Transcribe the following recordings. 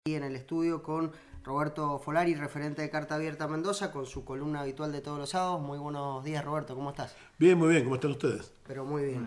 En el estudio con Roberto Folari, referente de Carta Abierta Mendoza, con su columna habitual de todos los sábados. Muy buenos días, Roberto, ¿cómo estás? Bien, muy bien, ¿cómo están ustedes? Pero muy bien.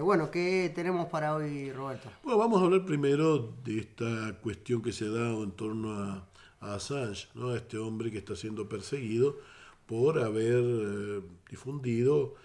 Bueno, ¿qué tenemos para hoy, Roberto? Bueno, vamos a hablar primero de esta cuestión que se ha dado en torno a Assange, ¿no? A este hombre que está siendo perseguido por haber difundido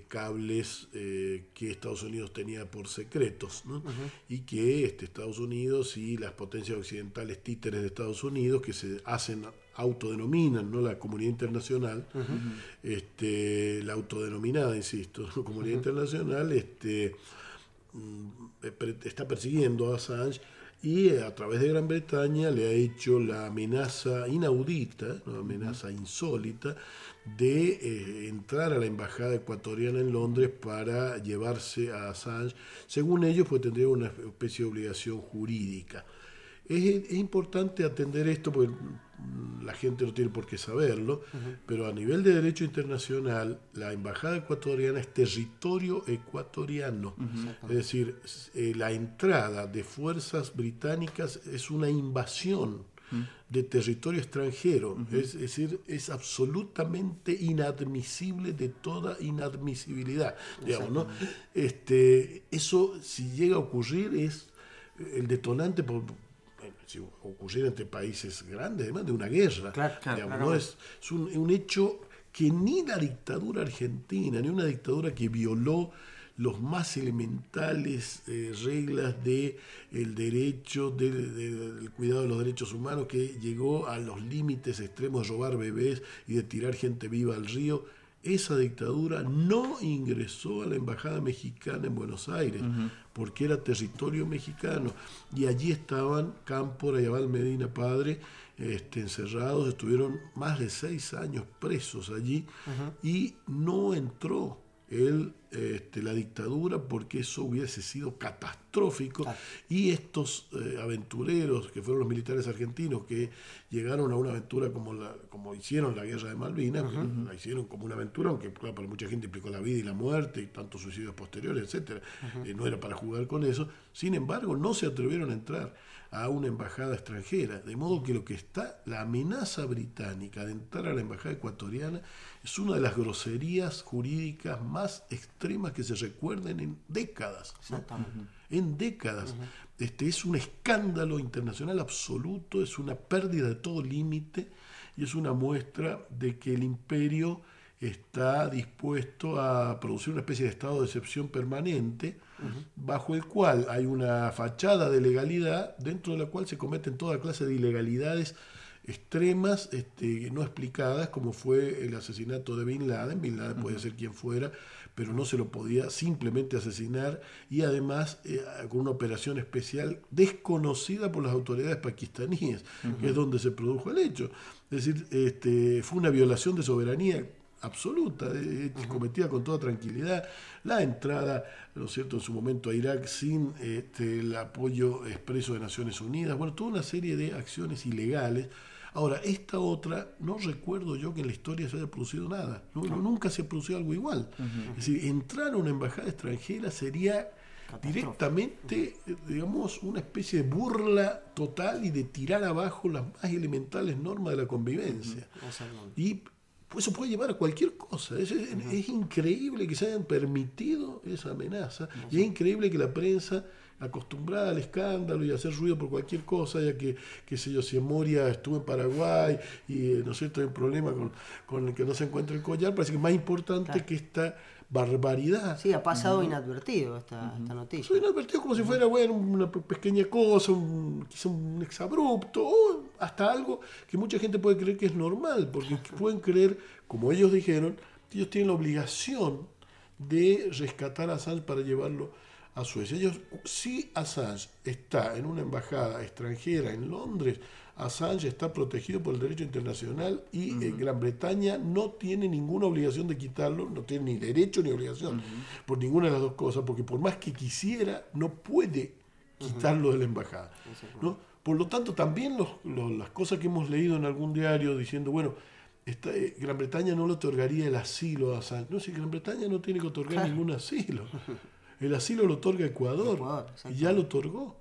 cables que Estados Unidos tenía por secretos, ¿no? Y que Estados Unidos y las potencias occidentales títeres de Estados Unidos, que se hacen, autodenominan, ¿no? La comunidad internacional, la autodenominada, insisto, comunidad internacional, está persiguiendo a Assange y a través de Gran Bretaña le ha hecho la amenaza inaudita, una amenaza insólita, de entrar a la embajada ecuatoriana en Londres para llevarse a Assange. Según ellos, pues tendría una especie de obligación jurídica. Es importante atender esto porque la gente no tiene por qué saberlo, pero a nivel de derecho internacional, la embajada ecuatoriana es territorio ecuatoriano. Es decir, la entrada de fuerzas británicas es una invasión de territorio extranjero. Es decir, es absolutamente inadmisible, de toda inadmisibilidad, digamos, ¿no? Eso, si llega a ocurrir, es el detonante si ocurriera entre países grandes, además de una guerra. Digamos, ¿no? Es un hecho que ni la dictadura argentina, ni una dictadura que violó los más elementales reglas del derecho, del cuidado de los derechos humanos, que llegó a los límites extremos de robar bebés y de tirar gente viva al río. Esa dictadura no ingresó a la embajada mexicana en Buenos Aires, porque era territorio mexicano, y allí estaban Cámpora y Abal Medina Padre encerrados. Estuvieron más de 6 años presos allí, y no entró la dictadura, porque eso hubiese sido catastrófico. Y estos aventureros, que fueron los militares argentinos, que llegaron a una aventura como hicieron la guerra de Malvinas, la hicieron como una aventura, aunque claro, para mucha gente implicó la vida y la muerte y tantos suicidios posteriores, etcétera. No era para jugar con eso. Sin embargo, no se atrevieron a entrar a una embajada extranjera, de modo que la amenaza británica de entrar a la embajada ecuatoriana es una de las groserías jurídicas más extremas que se recuerden en décadas, ¿no? En décadas. Es un escándalo internacional absoluto, es una pérdida de todo límite, y es una muestra de que el imperio está dispuesto a producir una especie de estado de excepción permanente, bajo el cual hay una fachada de legalidad, dentro de la cual se cometen toda clase de ilegalidades extremas, no explicadas, como fue el asesinato de Bin Laden. Bin Laden podía ser quien fuera, pero no se lo podía simplemente asesinar, y además con una operación especial desconocida por las autoridades pakistaníes, que es donde se produjo el hecho. Es decir, fue una violación de soberanía absoluta, cometida con toda tranquilidad. La entrada, ¿no es cierto?, en su momento a Irak sin el apoyo expreso de Naciones Unidas. Bueno, toda una serie de acciones ilegales. Ahora, esta otra, no recuerdo yo que en la historia se haya producido nada. Nunca se ha producido algo igual. Es decir, entrar a una embajada extranjera sería directamente, digamos, una especie de burla total y de tirar abajo las más elementales normas de la convivencia. Y pues eso puede llevar a cualquier cosa. Es increíble que se hayan permitido esa amenaza, y es increíble que la prensa, acostumbrada al escándalo y a hacer ruido por cualquier cosa, ya que, qué sé yo, si Moria estuvo en Paraguay y, ¿no es cierto?, hay un problema con el que no se encuentra el collar, parece que es más importante que esta barbaridad. Sí, ha pasado inadvertido esta noticia. Soy inadvertido, como si fuera, bueno, una pequeña cosa, quizá un exabrupto, o hasta algo que mucha gente puede creer que es normal, porque pueden creer, como ellos dijeron, que ellos tienen la obligación de rescatar a Assange para llevarlo a Suecia. Si Assange está en una embajada extranjera en Londres, Assange está protegido por el derecho internacional, y Gran Bretaña no tiene ninguna obligación de quitarlo, no tiene ni derecho ni obligación por ninguna de las dos cosas, porque por más que quisiera, no puede quitarlo de la embajada, ¿no? Por lo tanto, también las cosas que hemos leído en algún diario diciendo, bueno, Gran Bretaña no le otorgaría el asilo a Assange. No, si Gran Bretaña no tiene que otorgar ningún asilo. El asilo lo otorga Ecuador, y ya lo otorgó.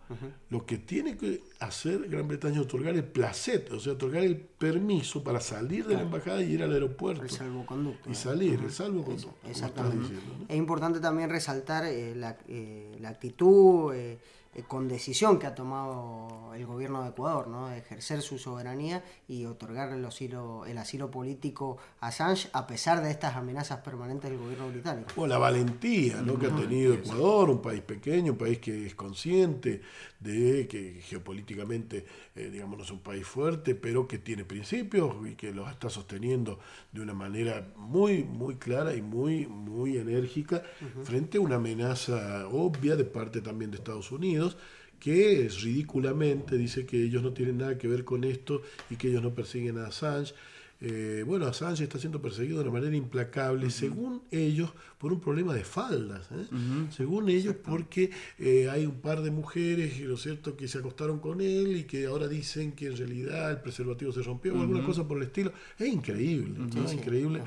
Lo que tiene que hacer Gran Bretaña es otorgar el placet, o sea, otorgar el permiso para salir de la embajada y ir al aeropuerto. El salvoconducto. Y salir, el salvoconducto. Exactamente. Es importante también resaltar la actitud con decisión que ha tomado el gobierno de Ecuador, ¿no? De ejercer su soberanía y otorgar el asilo político a Assange a pesar de estas amenazas permanentes del gobierno británico. O la valentía, ¿no? Que ha tenido Ecuador, un país pequeño, un país que es consciente de que geopolíticamente, digamos, no es un país fuerte, pero que tiene principios y que los está sosteniendo de una manera muy, muy clara y muy, muy enérgica frente a una amenaza obvia de parte también de Estados Unidos, que ridículamente dice que ellos no tienen nada que ver con esto y que ellos no persiguen a Assange. Bueno, Assange está siendo perseguido de una manera implacable, según ellos, por un problema de faldas, según ellos, porque hay un par de mujeres, ¿no es cierto?, que se acostaron con él y que ahora dicen que en realidad el preservativo se rompió o alguna cosa por el estilo. Es increíble, ¿no? Es increíble.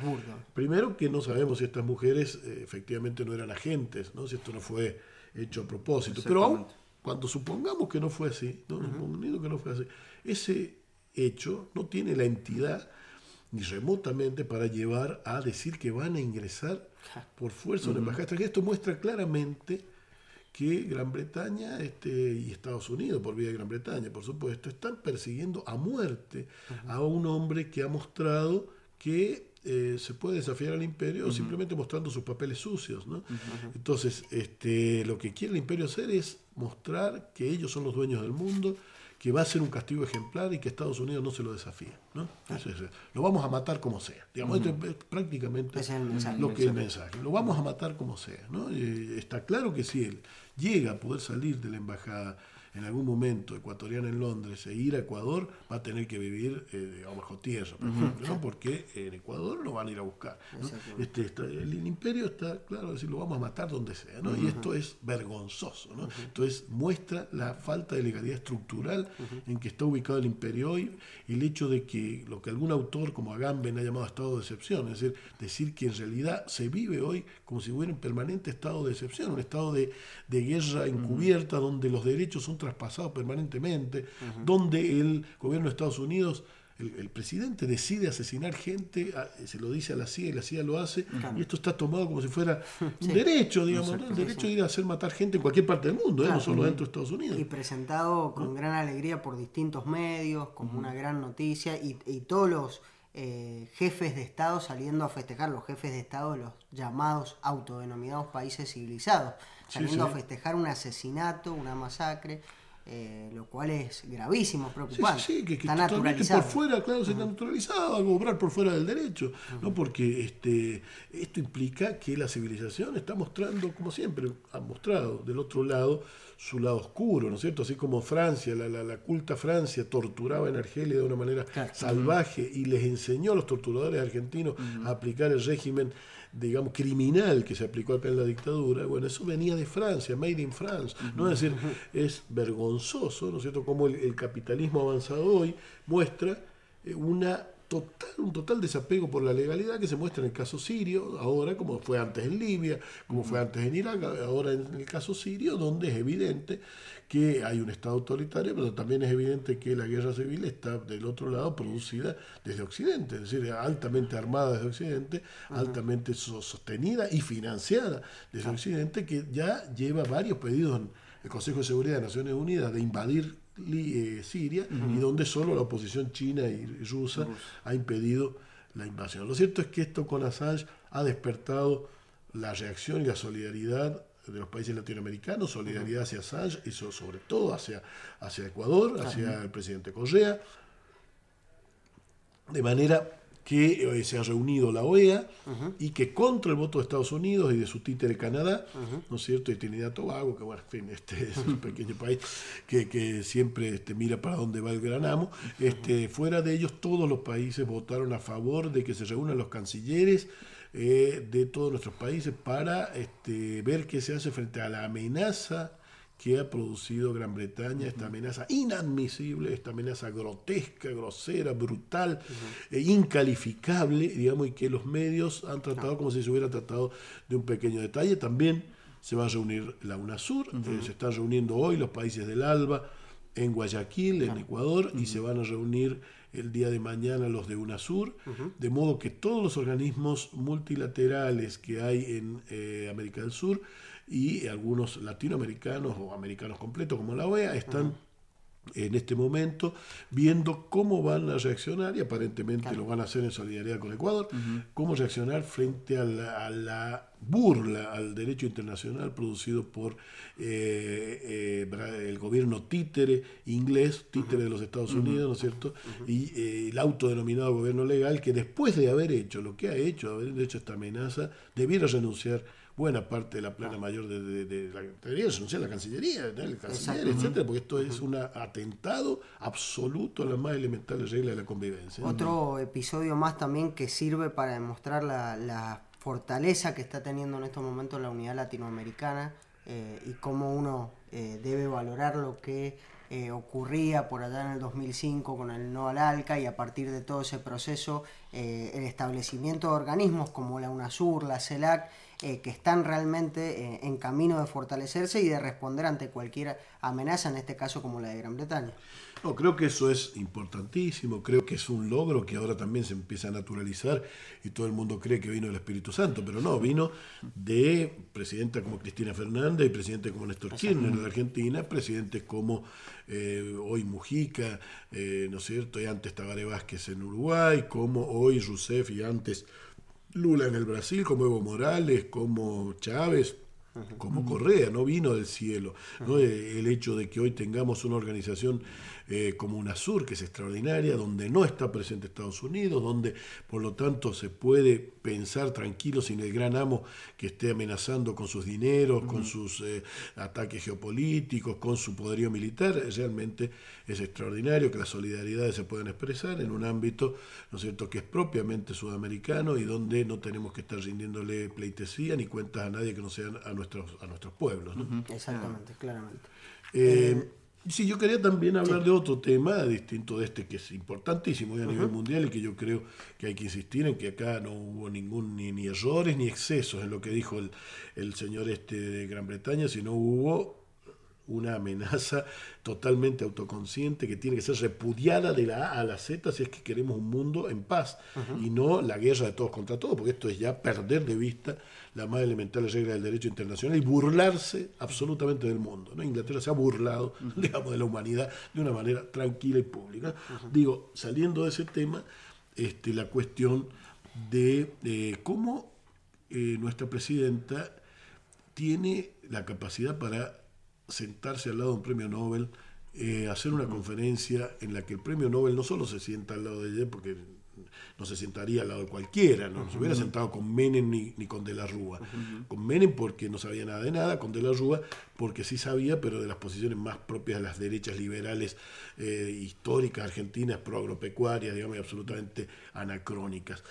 Primero que no sabemos si estas mujeres efectivamente no eran agentes, ¿no? Si esto no fue hecho a propósito, pero aún cuando supongamos que no fue así, ¿no? Suponiendo que no fue así, ese hecho no tiene la entidad ni remotamente para llevar a decir que van a ingresar por fuerza a una embajada extranjera. Esto muestra claramente que Gran Bretaña y Estados Unidos, por vía de Gran Bretaña, por supuesto, están persiguiendo a muerte a un hombre que ha mostrado que se puede desafiar al imperio simplemente mostrando sus papeles sucios, ¿no? Entonces, lo que quiere el imperio hacer es mostrar que ellos son los dueños del mundo, que va a ser un castigo ejemplar y que Estados Unidos no se lo desafía, ¿no? Lo vamos a matar como sea. Digamos, esto es prácticamente lo que es el mensaje. Lo vamos a matar como sea, ¿no? Está claro que si él llega a poder salir de la embajada en algún momento ecuatoriana en Londres e ir a Ecuador, va a tener que vivir digamos, bajo tierra, por ejemplo, ¿no? Porque en Ecuador lo van a ir a buscar, ¿no? El imperio está claro, es decir, lo vamos a matar donde sea, ¿no? Y esto es vergonzoso, ¿no? Entonces muestra la falta de legalidad estructural en que está ubicado el imperio hoy, el hecho de que lo que algún autor como Agamben ha llamado estado de excepción, es decir que en realidad se vive hoy como si hubiera un permanente estado de excepción, un estado de guerra encubierta donde los derechos son traspasados permanentemente, donde el gobierno de Estados Unidos, el presidente decide asesinar gente, se lo dice a la CIA y la CIA lo hace, y esto está tomado como si fuera un derecho, digamos, ¿no? El derecho de ir a hacer matar gente en cualquier parte del mundo, no solo dentro de Estados Unidos. Y presentado con gran alegría por distintos medios, como una gran noticia, y todos los jefes de Estado saliendo a festejar, los jefes de Estado de los llamados autodenominados países civilizados, saliendo a festejar un asesinato, una masacre, lo cual es gravísimo, preocupante. Que está naturalizado. Que por fuera, claro, se está naturalizado, algo obrar por fuera del derecho, ¿no? Porque esto implica que la civilización está mostrando, como siempre ha mostrado, del otro lado, su lado oscuro, ¿no es cierto? Así como Francia, la culta Francia torturaba en Argelia de una manera salvaje y les enseñó a los torturadores argentinos a aplicar el régimen, digamos, criminal que se aplicó acá en la dictadura. Bueno, eso venía de Francia, made in France, ¿no? Es decir, es vergonzoso, ¿no es cierto?, como el capitalismo avanzado hoy muestra un total desapego por la legalidad que se muestra en el caso sirio, ahora como fue antes en Libia, como fue antes en Irak, ahora en el caso sirio, donde es evidente que hay un Estado autoritario, pero también es evidente que la guerra civil está del otro lado producida desde Occidente, es decir, altamente armada desde Occidente, altamente sostenida y financiada desde Occidente, que ya lleva varios pedidos en el Consejo de Seguridad de Naciones Unidas de invadir Siria, y donde solo la oposición china y rusa ha impedido la invasión. Lo cierto es que esto con Assange ha despertado la reacción y la solidaridad de los países latinoamericanos, solidaridad hacia Assange y sobre todo hacia Ecuador, hacia el presidente Correa, de manera que se ha reunido la OEA y que contra el voto de Estados Unidos y de su títere Canadá, ¿no es cierto?, y Trinidad y Tobago, que bueno, en fin, es un pequeño país que siempre mira para dónde va el gran amo, fuera de ellos todos los países votaron a favor de que se reúnan los cancilleres de todos nuestros países para ver qué se hace frente a la amenaza que ha producido Gran Bretaña, esta amenaza inadmisible, esta amenaza grotesca, grosera, brutal, incalificable, digamos, y que los medios han tratado como si se hubiera tratado de un pequeño detalle. También se va a reunir la UNASUR, se están reuniendo hoy los países del ALBA en Guayaquil, en Ecuador, y se van a reunir el día de mañana los de UNASUR, de modo que todos los organismos multilaterales que hay en América del Sur y algunos latinoamericanos o americanos completos como la OEA están en este momento viendo cómo van a reaccionar, y aparentemente lo van a hacer en solidaridad con Ecuador, cómo reaccionar frente a la burla al derecho internacional producido por el gobierno títere inglés, títere de los Estados Unidos, ¿no es cierto? Y el autodenominado gobierno legal, que después de haber hecho lo que ha hecho, haber hecho esta amenaza, debiera renunciar buena parte de la plana mayor debería renunciar a la Cancillería, el canciller, etcétera, porque esto es un atentado absoluto a las más elementales reglas de la convivencia. Otro episodio más también que sirve para demostrar la fortaleza que está teniendo en estos momentos la unidad latinoamericana y cómo uno debe valorar lo que ocurría por allá en el 2005 con el no al ALCA, y a partir de todo ese proceso el establecimiento de organismos como la UNASUR, la CELAC, que están realmente en camino de fortalecerse y de responder ante cualquier amenaza, en este caso como la de Gran Bretaña. No, creo que eso es importantísimo, creo que es un logro que ahora también se empieza a naturalizar y todo el mundo cree que vino del Espíritu Santo, pero no, vino de presidenta como Cristina Fernández y presidente como Néstor Kirchner en la Argentina, presidentes como hoy Mujica, ¿no es cierto?, y antes Tabaré Vázquez en Uruguay, como hoy Rousseff y antes Lula en el Brasil, como Evo Morales, como Chávez, como Correa, no vino del cielo, ¿no? El hecho de que hoy tengamos una organización como UNASUR, que es extraordinaria, donde no está presente Estados Unidos, donde por lo tanto se puede pensar tranquilo sin el gran amo que esté amenazando con sus dineros, con sus ataques geopolíticos, con su poderío militar, realmente es extraordinario que las solidaridades se puedan expresar en un ámbito, ¿no es cierto?, que es propiamente sudamericano y donde no tenemos que estar rindiéndole pleitesía ni cuentas a nadie que no sean a nuestros pueblos, ¿no? Exactamente, claramente. Sí, yo quería también hablar de otro tema distinto de este, que es importantísimo a nivel mundial y que yo creo que hay que insistir en que acá no hubo ningún ni errores ni excesos en lo que dijo el señor de Gran Bretaña, sino hubo una amenaza totalmente autoconsciente que tiene que ser repudiada de la A a la Z si es que queremos un mundo en paz y no la guerra de todos contra todos, porque esto es ya perder de vista la más elemental regla del derecho internacional y burlarse absolutamente del mundo, ¿no? Inglaterra se ha burlado, digamos, de la humanidad de una manera tranquila y pública. Digo, saliendo de ese tema, la cuestión de cómo nuestra presidenta tiene la capacidad para sentarse al lado de un premio Nobel, hacer una conferencia en la que el premio Nobel no solo se sienta al lado de ella, porque no se sentaría al lado de cualquiera, no se hubiera sentado con Menem ni con De la Rúa. Con Menem porque no sabía nada de nada, con De la Rúa porque sí sabía, pero de las posiciones más propias de las derechas liberales históricas argentinas, proagropecuarias, digamos, y absolutamente anacrónicas.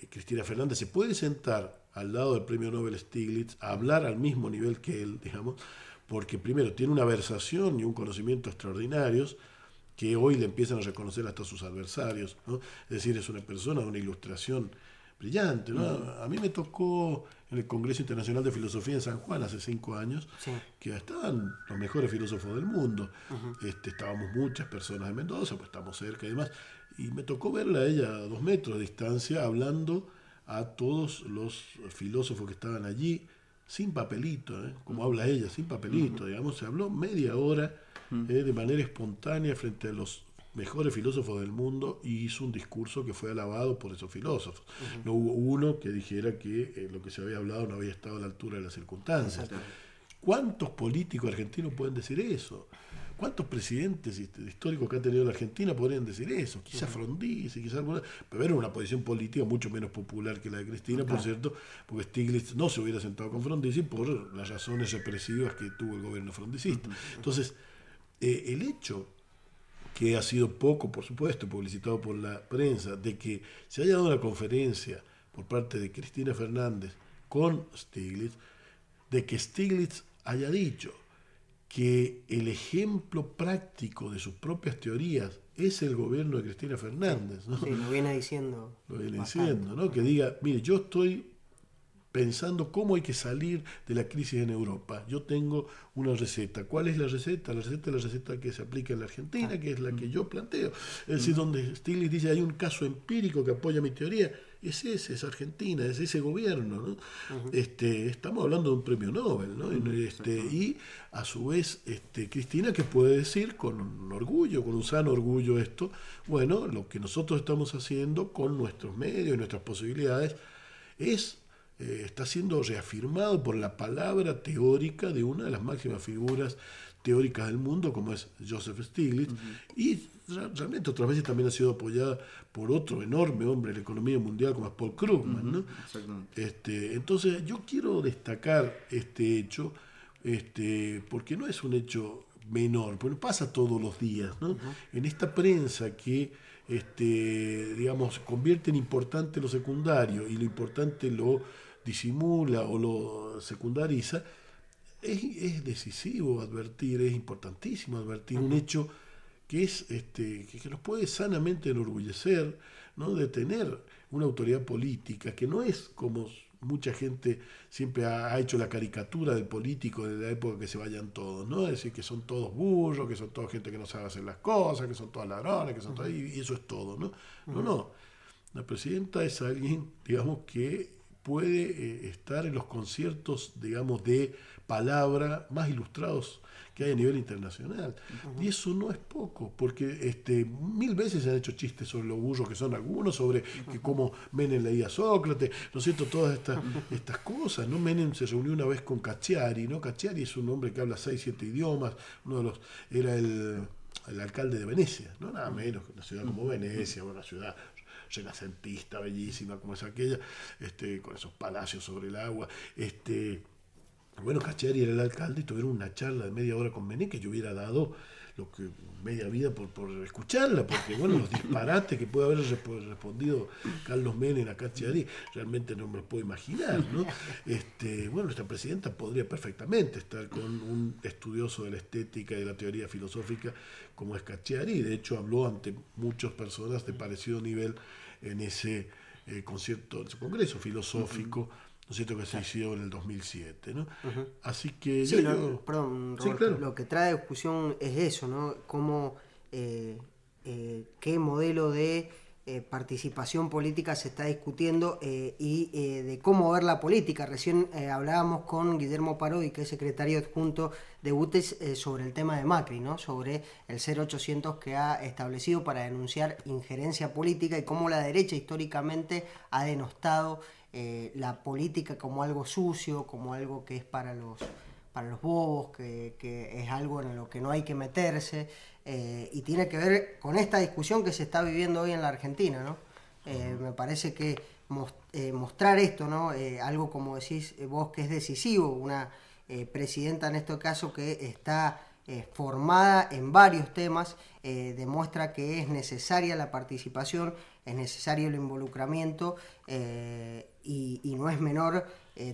Cristina Fernández se puede sentar al lado del premio Nobel Stiglitz a hablar al mismo nivel que él, digamos, porque primero tiene una versación y un conocimiento extraordinarios que hoy le empiezan a reconocer hasta sus adversarios, ¿no? Es decir, es una persona de una ilustración brillante, ¿no? A mí me tocó en el Congreso Internacional de Filosofía en San Juan hace 5 años, que estaban los mejores filósofos del mundo, estábamos muchas personas de Mendoza, pues estamos cerca y demás, y me tocó verla a ella a 2 metros de distancia hablando a todos los filósofos que estaban allí, sin papelito, como habla ella, sin papelito, digamos, se habló media hora de manera espontánea frente a los mejores filósofos del mundo y hizo un discurso que fue alabado por esos filósofos. No hubo uno que dijera que lo que se había hablado no había estado a la altura de las circunstancias. ¿Cuántos políticos argentinos pueden decir eso? ¿Cuántos presidentes históricos que ha tenido la Argentina podrían decir eso? Quizás Frondizi, quizás alguna, pero era una posición política mucho menos popular que la de Cristina, por cierto, porque Stiglitz no se hubiera sentado con Frondizi por las razones represivas que tuvo el gobierno frondicista. Entonces, el hecho que ha sido poco, por supuesto, publicitado por la prensa, de que se haya dado una conferencia por parte de Cristina Fernández con Stiglitz, de que Stiglitz haya dicho que el ejemplo práctico de sus propias teorías es el gobierno de Cristina Fernández, ¿no? Sí, lo viene diciendo. Lo viene diciendo, ¿no? Que diga, mire, yo estoy pensando cómo hay que salir de la crisis en Europa. Yo tengo una receta. ¿Cuál es la receta? La receta es la receta que se aplica en la Argentina, que es la que yo planteo. Es decir, donde Stiglitz dice hay un caso empírico que apoya mi teoría, es Argentina, es ese gobierno, ¿no? Estamos hablando de un premio Nobel, ¿no? Y a su vez, Cristina, que puede decir con un orgullo, con un sano orgullo esto, bueno, lo que nosotros estamos haciendo con nuestros medios y nuestras posibilidades está siendo reafirmado por la palabra teórica de una de las máximas figuras teóricas del mundo, como es Joseph Stiglitz, y realmente otras veces también ha sido apoyada por otro enorme hombre de la economía mundial, como es Paul Krugman, ¿no? Entonces yo quiero destacar este hecho, porque no es un hecho menor, porque pasa todos los días, ¿no? En esta prensa que digamos, convierte en importante lo secundario y lo importante lo disimula o lo secundariza, es decisivo advertir, es importantísimo advertir un hecho que es que nos puede sanamente enorgullecer, ¿no? De tener una autoridad política que no es como mucha gente siempre ha hecho la caricatura del político de la época que se vayan todos, ¿no? Es decir, que son todos burros, que son toda gente que no sabe hacer las cosas, que son todas ladrones, que son todas, y eso es todo, ¿no? No. La presidenta es alguien, digamos, que puede estar en los conciertos, digamos, de palabra más ilustrados que hay a nivel internacional. Y eso no es poco, porque 1000 veces se han hecho chistes sobre lo burros que son algunos, sobre que cómo Menem leía a Sócrates, ¿no es cierto? Todas estas cosas, ¿no? Menem se reunió una vez con Cacciari, ¿no? Cacciari es un hombre que habla 6-7 idiomas, era el alcalde de Venecia, ¿no? Nada menos que una ciudad como Venecia, una ciudad renacentista, bellísima como es aquella, con esos palacios sobre el agua. Bueno, Cacciari era el alcalde y tuvieron una charla de media hora con Menem que yo hubiera dado lo que media vida por escucharla, porque bueno, los disparates que puede haber respondido Carlos Menem a Cacciari realmente no me lo puedo imaginar, ¿no? Bueno, nuestra presidenta podría perfectamente estar con un estudioso de la estética y de la teoría filosófica como es Cacciari, de hecho habló ante muchas personas de parecido nivel en ese concierto, en ese congreso filosófico, ¿no es cierto?, que se hizo en el 2007, ¿no? Así que sí, perdón, Roberto, claro. Lo que trae discusión es eso, ¿no? Cómo, qué modelo de participación política se está discutiendo y de cómo ver la política. Recién hablábamos con Guillermo Parodi, que es secretario adjunto de UTES, sobre el tema de Macri, ¿no? Sobre el 0800 que ha establecido para denunciar injerencia política y cómo la derecha históricamente ha denostado la política como algo sucio, como algo que es para los bobos, que es algo en lo que no hay que meterse, y tiene que ver con esta discusión que se está viviendo hoy en la Argentina, ¿no? Me parece que mostrar esto, ¿no? Algo como decís vos, que es decisivo, una presidenta en este caso que está formada en varios temas, demuestra que es necesaria la participación, es necesario el involucramiento, y no es menor,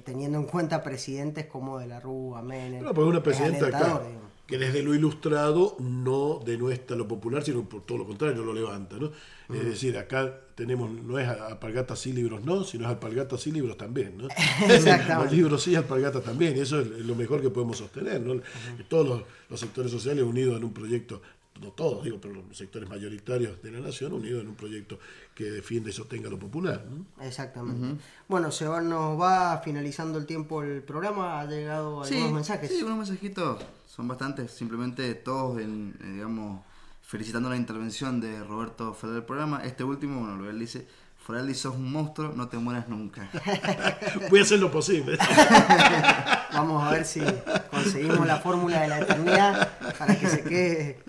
teniendo en cuenta presidentes como De la Rúa, Menem. No, pues una presidenta que desde lo ilustrado no denuestra lo popular, sino por todo lo contrario, lo levanta, ¿no? Es decir, acá tenemos, no es alpargatas sí, libros no, sino es alpargatas sí, libros también, ¿no? Los libros sí, alpargatas también, eso es lo mejor que podemos sostener, ¿no? Todos los sectores sociales unidos en un proyecto, no todos, digo, pero los sectores mayoritarios de la nación unidos en un proyecto que defiende y sostenga lo popular, ¿no? Exactamente. Bueno, nos va finalizando el tiempo el programa, ha llegado algunos mensajes. Sí, unos mensajitos, son bastantes, simplemente todos, digamos, felicitando la intervención de Roberto fuera del programa. Este último, bueno, él dice: Foraldi, sos un monstruo, no te mueras nunca. Voy a hacer lo posible. Vamos a ver si conseguimos la fórmula de la eternidad para que se quede